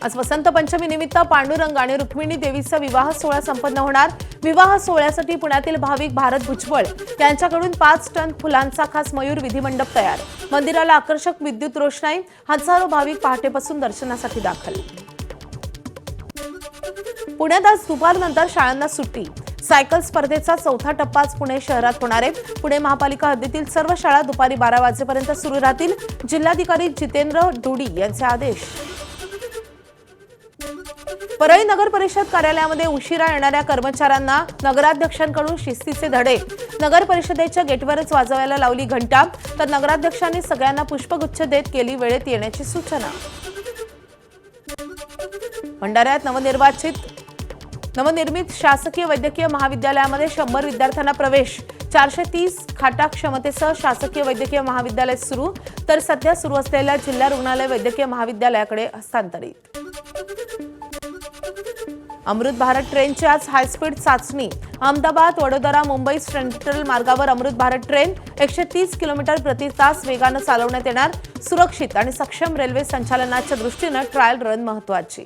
आज वसंत पंचमी निमित्त पांडुरंग आणि रुक्मिणी देवीचा विवाह सोहळा संपन्न होणार। विवाह सोहळ्यासाठी पुण्यातील भाविक भारत भुजबळ यांच्याकडून 5 टन फुलांचा खास मयूर विधी मंडप तयार। मंदिराला आकर्षक विद्युत रोषणाई, हजारो भाविक पहाटेपासून दर्शनासाठी दाखल। पुण्यात आज दुपारनंतर शाळांना सुट्टी। सायकल स्पर्धेचा चौथा टप्पा आज पुणे शहरात होणार आहे। पुणे महापालिका हद्दीतील सर्व शाळा दुपारी 12 वाजेपर्यंत सुरू राहतील। जिल्हाधिकारी जितेंद्र डोडी यांचे आदेश। परळी नगर परिषद कार्यालयामध्ये उशिरा येणाऱ्या कर्मचाऱ्यांना नगराध्यक्षांकडून शिस्तीचे धडे। नगर परिषदेच्या गेटवरच वाजवायला लावली घंटा, तर नगराध्यक्षांनी सगळ्यांना पुष्पगुच्छ देत केली वेळेत येण्याची सूचना। भंडाऱ्यात नवनिर्मित शासकीय वैद्यकीय महाविद्यालयामध्ये 100 विद्यार्थ्यांना प्रवेश। 430 खाटा क्षमतेसह शासकीय वैद्यकीय महाविद्यालय सुरू, तर सध्या सुरू असलेल्या जिल्हा रुग्णालय वैद्यकीय महाविद्यालयाकडे हस्तांतरित। अमृत भारत ट्रेनची आज हायस्पीड चाचणी। अहमदाबाद वडोदरा मुंबई सेंट्रल मार्गावर अमृत भारत ट्रेन 130 किलोमीटर प्रति तास वेगाने चालवण्यात येणार। सुरक्षित आणि सक्षम रेल्वे संचालनाच्या दृष्टीने ट्रायल रन महत्त्वाची।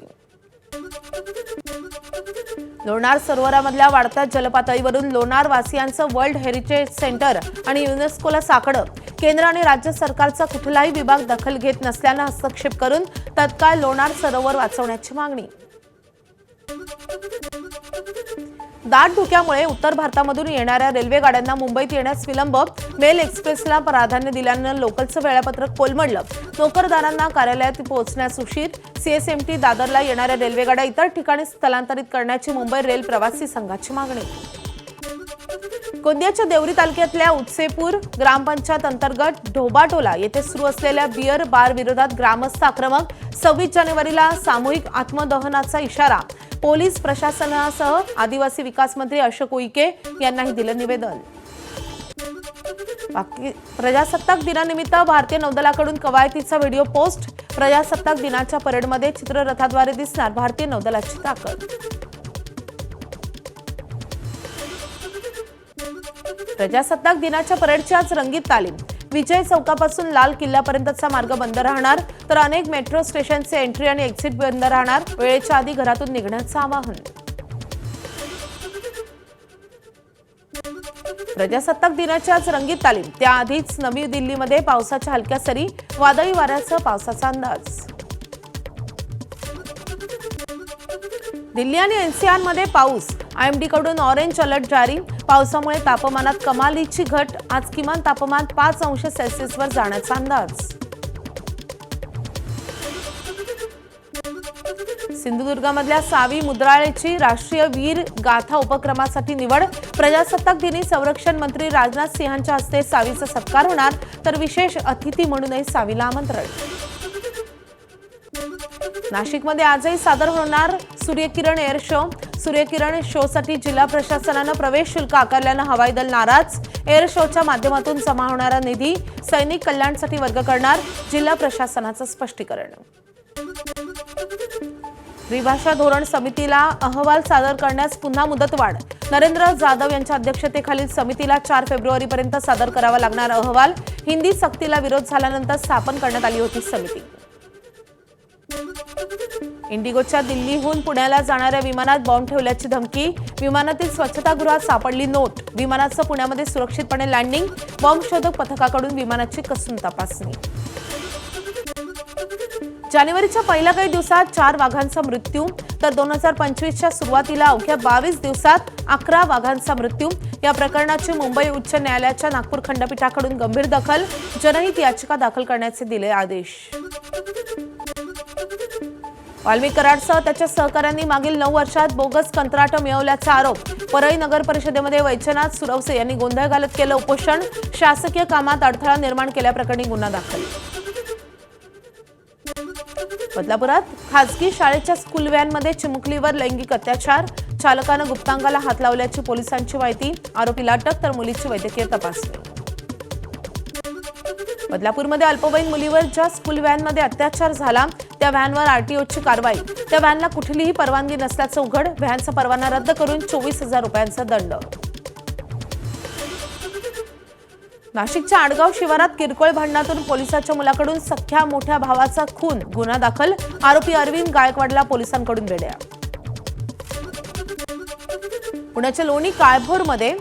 लोणार सरोवरामधल्या वाढत्या जलपातळीवरून लोणार वासियांचं वर्ल्ड हेरिटेज सेंटर आणि युनेस्कोला साकडं। केंद्र आणि राज्य सरकारचा कुठलाही विभाग दखल घेत नसल्याने हस्तक्षेप करून तत्काळ लोणार सरोवर वाचवण्याची मागणी। दाट धुक्यामुळे उत्तर भारतामधून येणाऱ्या रेल्वे गाड्यांना मुंबईत येण्यास विलंब। मेल एक्सप्रेसला प्राधान्य दिल्यानं लोकलचं वेळापत्रक कोलमडलं। नोकरदारांना कार्यालयात पोहोचण्यास उशीर। सीएसएमटी दादरला येणाऱ्या रेल्वे गाड्या इतर ठिकाणी स्थलांतरित करण्याची मुंबई रेल प्रवासी संघाची मागणी। गोंदियाच्या देवरी तालुक्यातल्या उत्सेपूर ग्रामपंचायत अंतर्गत ढोबाटोला येथे सुरू असलेल्या बियर बार विरोधात ग्रामस्थ आक्रमक। 26 जानेवारीला सामूहिक आत्मदहनाचा इशारा। पोलीस प्रशासनासह आदिवासी विकास मंत्री अशोक उईके यांनाही दिलं निवेदन। प्रजासत्ताक दिनानिमित्त भारतीय नौदलाकडून कवायतीचा व्हिडिओ पोस्ट। प्रजासत्ताक दिनाच्या परेडमध्ये चित्ररथाद्वारे दिसणार भारतीय नौदलाची ताकद। प्रजासत्ताक दिनाच्या परेडची आज रंगीत तालीम। विजय चौकापासून लाल किल्ल्यापर्यंतचा मार्ग बंद राहणार, तर अनेक मेट्रो स्टेशनचे एंट्री आणि एक्झिट बंद राहणार। वेळेच्या आधी घरातून निघण्याचं आवाहन। प्रजासत्ताक दिनाची आज रंगीत तालीम। त्याआधीच नवी दिल्लीमध्ये पावसाच्या हलक्या सरी, वादळी वाऱ्यासह पावसाचा अंदाज। दिल्ली आणि एनसीआरमध्ये पाऊस। आयएमडी कडून ऑरेंज अलर्ट जारी। पावसामुळे तापमानात कमालीची घट। आज किमान तापमान 5 अंश सेल्सिअसवर जाण्याचा अंदाज। सिंधुदुर्गमधल्या सावी मुद्राळेची राष्ट्रीय वीर गाथा उपक्रमासाठी निवड। प्रजासत्ताक दिनी संरक्षण मंत्री राजनाथ सिंहांच्या हस्ते सावीचा सत्कार होणार, तर विशेष अतिथी म्हणूनही सावीला आमंत्रण। नाशिकमध्ये आजही सादर होणार सूर्यकिरण एअर शो। सूर्यकिरण शोसाठी जिल्हा प्रशासनानं प्रवेश शुल्क आकारल्यानं हवाई दल नाराज। एअर शोच्या माध्यमातून जमा होणारा निधी सैनिक कल्याणासाठी वर्ग करणार, जिल्हा प्रशासनाचं स्पष्टीकरण। त्रिभाषा धोरण समितीला अहवाल सादर करण्यास पुन्हा मुदतवाढ। नरेंद्र जाधव यांच्या अध्यक्षतेखालील समितीला 4 फेब्रुवारीपर्यंत सादर करावा लागणार अहवाल। हिंदी सक्तीला विरोध झाल्यानंतर स्थापन करण्यात आली होती समिती। इंडिगोच्या दिल्लीहून पुण्याला जाणाऱ्या विमानात बॉम्ब ठेवल्याची धमकी। विमानातील स्वच्छतागृहात सापडली नोट। विमानाचं पुण्यामध्ये सुरक्षितपणे लँडिंग। बॉम्ब शोधक पथकाकडून विमानाची कसून तपासणी। जानेवारीच्या पहिल्या काही दिवसात 4 वाघांचा मृत्यू, तर 2025च्या सुरुवातीला अवघ्या 22 दिवसात 11 वाघांचा मृत्यू। या प्रकरणाची मुंबई उच्च न्यायालयाच्या नागपूर खंडपीठाकडून गंभीर दखल। जनहित याचिका दाखल करण्याचे दिले आदेश। वाल्मिक कराडसह त्याच्या सहकाऱ्यांनी मागील 9 वर्षात बोगस कंत्राट मिळवल्याचा आरोप। परळी नगर परिषदेमध्ये वैजनाथ सुरवसे यांनी गोंधळ घालत केलं उपोषण। शासकीय कामात अडथळा निर्माण केल्याप्रकरणी गुन्हा दाखल। बदलापुरात खासगी शाळेच्या स्कूल व्हॅनमध्ये चिमुकलीवर लैंगिक अत्याचार। चालकानं गुप्तांगाला हात लावल्याची पोलिसांची माहिती। आरोपीला अटक, तर मुलीची वैद्यकीय तपासणी। बदलापूरमध्ये अल्पवयीन मुलीवर ज्या स्कूल व्हॅनमध्ये अत्याचार झाला त्या व्हॅनवर आरटीओची कारवाई। त्या व्हॅनला कुठलीही परवानगी नसल्याचं उघड। व्हॅनचा परवाना रद्द करून 24,000 रुपयांचा दंड। नाशिकच्या आडगाव शिवारात किरकोळ भांडणातून पोलिसाच्या मुलाकडून सख्या मोठ्या भावाचा खून, गुन्हा दाखल. आरोपी अरविंद गायकवाडला पोलिसांकडून बेड्या. पुण्याच्या लोणी काळभोरमध्ये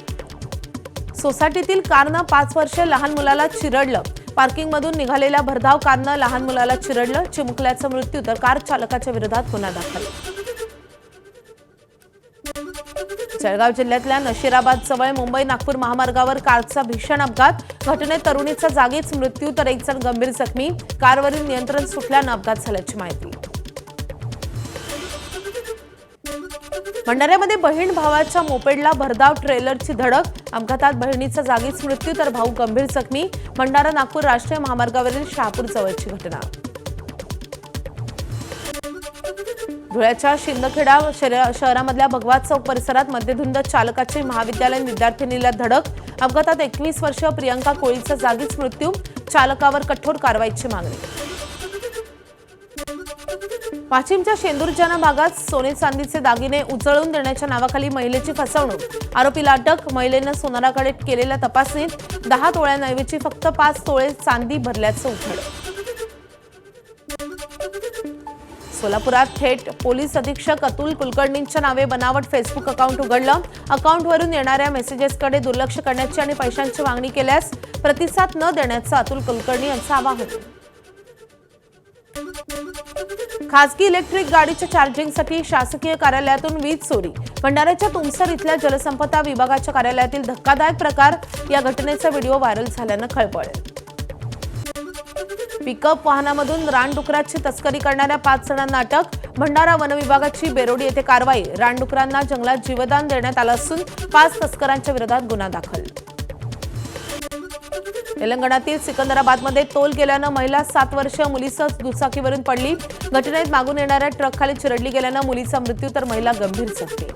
सोसायटीतील कारनं 5 वर्षीय लहान मुलाला चिरडलं. पार्किंगमधून निघालेल्या भरधाव कारनं लहान मुलाला चिरडलं. चिमुकल्याचा मृत्यू तर कार चालकाच्या विरोधात गुन्हा दाखल. जळगाव जिल्ह्यातल्या नशिराबाद जवळ मुंबई नागपूर महामार्गावर कारचा भीषण अपघात. घटनेत तरुणीचा जागीच मृत्यू तर एक जण गंभीर जखमी. कारवरील नियंत्रण सुटल्यानं अपघात झाल्याची माहिती. भंडाऱ्यामध्ये बहीण भावाच्या मोपेडला भरधाव ट्रेलरची धडक. अपघातात बहिणीचा जागीच मृत्यू तर भाऊ गंभीर जखमी. भंडारा नागपूर राष्ट्रीय महामार्गावरील शहापूर जवळची घटना. धुळ्याच्या शिंदखेडा शहरामधल्या भगवा चौक परिसरात मद्यधुंद चालकाची महाविद्यालयीन विद्यार्थिनीला धडक. अपघातात 21 वर्षीय प्रियंका कोळीचा जागीच मृत्यू. चालकावर कठोर कारवाईची मागणी. वाशिमच्या शेंदूरजाना भागात सोने चांदीचे दागिने उजळून देण्याच्या नावाखाली महिलेची फसवणूक. आरोपीला अटक. महिलेनं सोनाराकडे केलेल्या तपासणीत 10 तोळ्यांऐवजी फक्त 5 तोळे चांदी भरल्याचं उघड. सोलापुरात थेट पोलीस अधीक्षक अतुल कुलकर्णींच्या नावे बनावट फेसबुक अकाउंट उघडलं. अकाउंटवरून येणाऱ्या मेसेजेसकडे दुर्लक्ष करण्याची आणि पैशांची मागणी केल्यास प्रतिसाद न देण्याचं अतुल कुलकर्णी यांचं आवाहन. खासगी इलेक्ट्रिक गाडीच्या चार्जिंगसाठी शासकीय कार्यालयातून वीज चोरी. भंडाऱ्याच्या तुमसर इथल्या जलसंपदा विभागाच्या कार्यालयातील धक्कादायक प्रकार. या घटनेचा व्हिडिओ व्हायरल झाल्यानं खळबळ. पिकअप वाहनामधून रानडुकराची तस्करी करणाऱ्या 5 जणांना अटक. भंडारा वन विभागाची बेरोडी येथे कारवाई. रानडुकरांना जंगलात जीवदान देण्यात आलं असून 5 तस्करांच्या विरोधात गुन्हा दाखल. तेलंगणातील सिकंदराबादमध्ये तोल गेल्यानं महिला 7 वर्षीय मुलीसह दुचाकीवरून पडली. घटनेत मागून येणाऱ्या ट्रकखाली चिरडली गेल्यानं मुलीचा मृत्यू तर महिला गंभीर जखमी.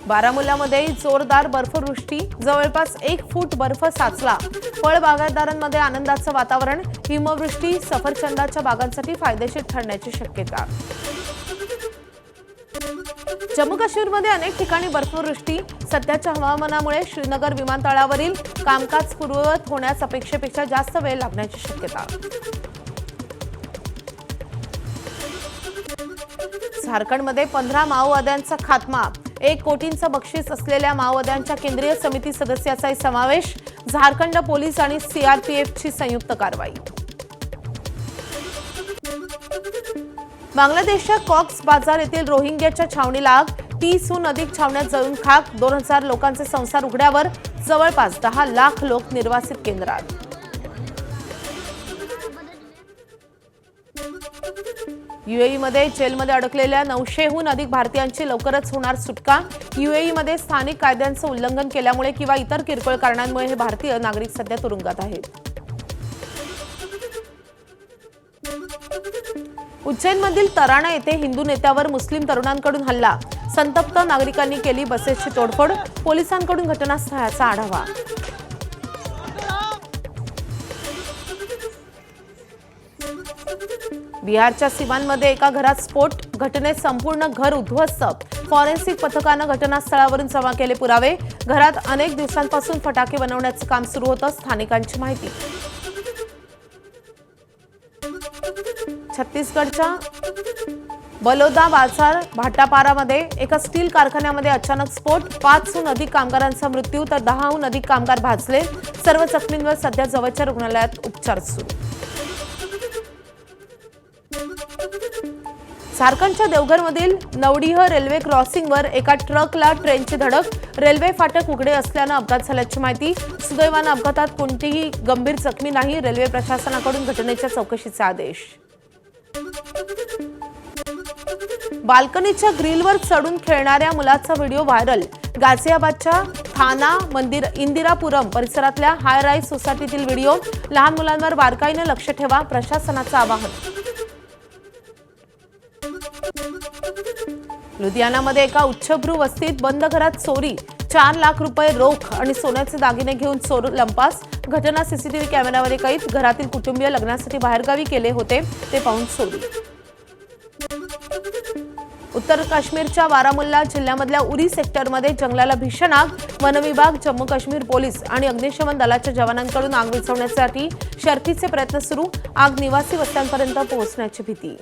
बारामुल्लामध्ये जोरदार बर्फवृष्टी. जवळपास 1 फूट बर्फ साचला. फळ बागायतदारांमध्ये आनंदाचं वातावरण. हिमवृष्टी सफरचंदाच्या बागांसाठी फायदेशीर ठरण्याची शक्यता. जम्मू काश्मीरमध्ये अनेक ठिकाणी बर्फवृष्टी. सध्याच्या हवामानामुळे श्रीनगर विमानतळावरील कामकाज पूर्ववत होण्यास अपेक्षेपेक्षा जास्त वेळ लागण्याची शक्यता. झारखंडमध्ये 15 माओवाद्यांचा खात्मा. 1 कोटींचं बक्षीस असलेल्या माओवाद्यांच्या केंद्रीय समिती सदस्याचाही समावेश. झारखंड पोलीस आणि सीआरपीएफची संयुक्त कारवाई. बांगलादेशच्या कॉक्स बाजार येथील रोहिंग्याच्या छावणीला आग. 30हून अधिक छावण्या जळून खाक. 2000 लोकांचे संसार उघड्यावर. जवळपास 10 लाख लोक निर्वासित केंद्रात. यूएईमध्ये जेलमध्ये अडकलेल्या 900हून अधिक भारतीयांची लवकरच होणार सुटका. यूएईमध्ये स्थानिक कायद्यांचं उल्लंघन केल्यामुळे किंवा इतर किरकोळ कारणांमुळे हे भारतीय नागरिक सध्या तुरुंगात आहेत. उज्जैनमधील तराणा येथे हिंदू नेत्यावर मुस्लिम तरुणांकडून हल्ला. संतप्त नागरिकांनी केली बसेसची तोडफोड. पोलिसांकडून घटनास्थळाचा आढावा. बिहारच्या सीमांमध्ये एका घरात स्फोट. घटनेत संपूर्ण घर उद्ध्वस्त. फॉरेन्सिक पथकानं घटनास्थळावरून जमा केले पुरावे. घरात अनेक दिवसांपासून फटाके बनवण्याचं काम सुरू होतं. स्थानिकांची माहिती. छत्तीसगडच्या बलोदा बाजार भाटापारामध्ये एका स्टील कारखान्यामध्ये अचानक स्फोट. 5हून अधिक कामगारांचा मृत्यू तर 10हून अधिक कामगार भाजले. सर्व जखमींवर सध्या जवळच्या रुग्णालयात उपचार सुरू. झारखंडच्या देवघरमधील नवडीह रेल्वे क्रॉसिंगवर एका ट्रकला ट्रेनची धडक. रेल्वे फाटक उघडे असल्यानं अपघात झाल्याची माहिती. सुदैवानं अपघातात कोणतीही गंभीर जखमी नाही. रेल्वे प्रशासनाकडून घटनेच्या चौकशीचे आदेश. बाल्कनीच्या ग्रिलवर चढून खेळणाऱ्या मुलाचा व्हिडिओ व्हायरल. गाझियाबादच्या थाना मंदिर इंदिरापुरम परिसरातल्या हाय राईज सोसायटीतील व्हिडिओ. लहान मुलांवर बारकाईने लक्ष ठेवा. प्रशासनाचं आवाहन. लुधियानामध्ये एका उच्चभ्रू वस्तीत बंद घरात चोरी. 4 लाख रुपये रोख आणि सोन्याचे दागिने घेऊन चोर लंपास. घटना सीसीटीव्ही कॅमेऱ्यावर कैद. घरातील कुटुंबीय लग्नासाठी बाहेरगावी गेले होते ते पाहून चोरी. उत्तर काश्मीरच्या बारामुल्ला जिल्ह्यामधल्या उरी सेक्टरमध्ये जंगलाला भीषण आग. वनविभाग, जम्मू काश्मीर पोलीस आणि अग्निशमन दलाच्या जवानांकडून आग विझवण्यासाठी शर्थीचे प्रयत्न सुरू. आग निवासी वस्त्यांपर्यंत पोहोचण्याची भीती.